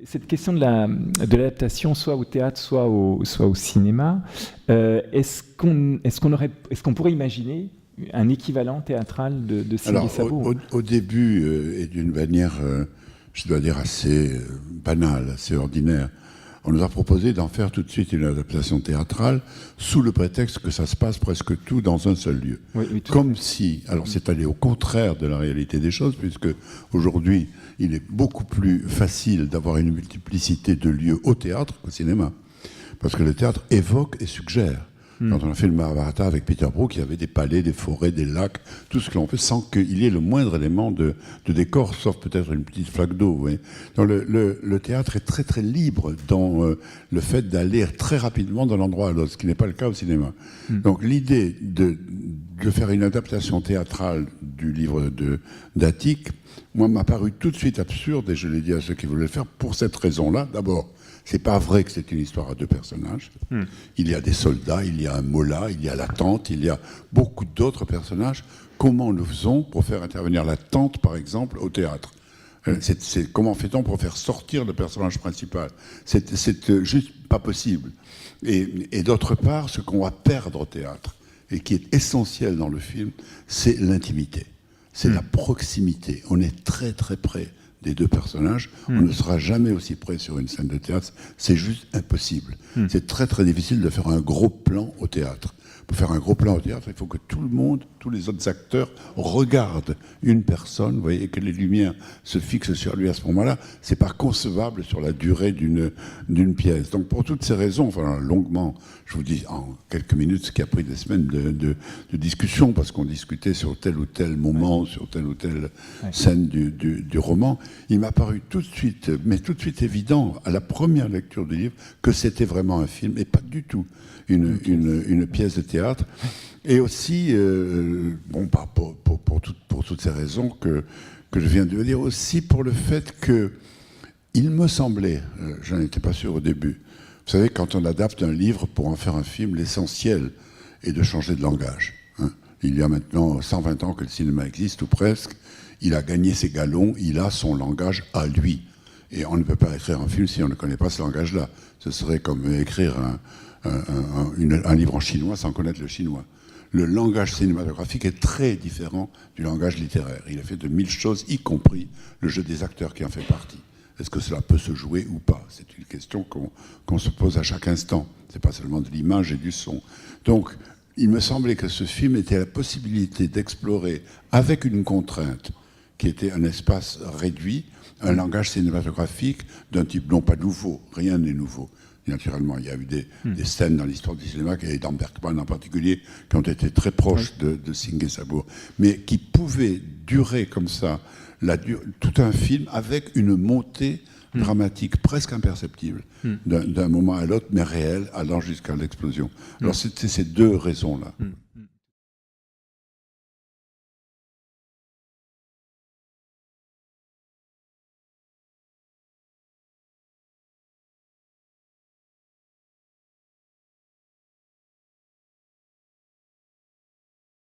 Cette question de l'adaptation, soit au théâtre, soit au cinéma, est-ce qu'on pourrait imaginer un équivalent théâtral de Singé Sabo? Au début, et d'une manière, je dois dire, assez banale, assez ordinaire, on nous a proposé d'en faire tout de suite une adaptation théâtrale sous le prétexte que ça se passe presque tout dans un seul lieu. Oui, comme si, alors c'est allé au contraire de la réalité des choses, puisque aujourd'hui, il est beaucoup plus facile d'avoir une multiplicité de lieux au théâtre qu'au cinéma. Parce que le théâtre évoque et suggère. Quand on a fait le Mahabharata avec Peter Brook, il y avait des palais, des forêts, des lacs, tout ce que l'on fait, sans qu'il y ait le moindre élément de décor, sauf peut-être une petite flaque d'eau. Donc le théâtre est très très libre dans le fait d'aller très rapidement d'un endroit à l'autre, ce qui n'est pas le cas au cinéma. Donc l'idée de faire une adaptation théâtrale du livre d'Attique, moi, m'a paru tout de suite absurde, et je l'ai dit à ceux qui voulaient le faire, pour cette raison-là. D'abord, c'est pas vrai que c'est une histoire à deux personnages. Il y a des soldats, il y a un Mola, il y a la tante, il y a beaucoup d'autres personnages. Comment nous faisons pour faire intervenir la tante, par exemple, au théâtre? Comment fait-on pour faire sortir le personnage principal? C'est juste pas possible. Et d'autre part, ce qu'on va perdre au théâtre, et qui est essentiel dans le film, c'est l'intimité. C'est la proximité. On est très très près des deux personnages. On ne sera jamais aussi près sur une scène de théâtre. C'est juste impossible. C'est très très difficile de faire un gros plan au théâtre. Pour faire un gros plan au théâtre, il faut que tout le monde, tous les autres acteurs regardent une personne, vous voyez, et que les lumières se fixent sur lui à ce moment-là. C'est pas concevable sur la durée d'une pièce. Donc pour toutes ces raisons, enfin longuement, je vous dis en quelques minutes, ce qui a pris des semaines de discussion, parce qu'on discutait sur tel ou tel moment, sur telle ou telle scène du roman, il m'a paru tout de suite, mais tout de suite évident, à la première lecture du livre, que c'était vraiment un film, et pas du tout une pièce de théâtre. Et aussi, pour toutes ces raisons que je viens de dire, aussi pour le fait que il me semblait, je n'en étais pas sûr au début, vous savez, quand on adapte un livre pour en faire un film, l'essentiel est de changer de langage. Il y a maintenant 120 ans que le cinéma existe, ou presque. Il a gagné ses galons, il a son langage à lui. Et on ne peut pas écrire un film si on ne connaît pas ce langage-là. Ce serait comme écrire un livre en chinois sans connaître le chinois. Le langage cinématographique est très différent du langage littéraire. Il a fait de 1000 choses, y compris le jeu des acteurs qui en fait partie. Est-ce que cela peut se jouer ou pas? C'est une question qu'on se pose à chaque instant. C'est pas seulement de l'image et du son. Donc, il me semblait que ce film était la possibilité d'explorer, avec une contrainte, qui était un espace réduit, un langage cinématographique d'un type non pas nouveau, rien n'est nouveau. Et naturellement, il y a eu des scènes dans l'histoire du cinéma, et dans Bergman en particulier, qui ont été très proches de Singé Sabo, mais qui pouvaient durer comme ça, tout un film avec une montée dramatique presque imperceptible, d'un moment à l'autre, mais réelle, allant jusqu'à l'explosion. Alors c'était ces deux raisons-là.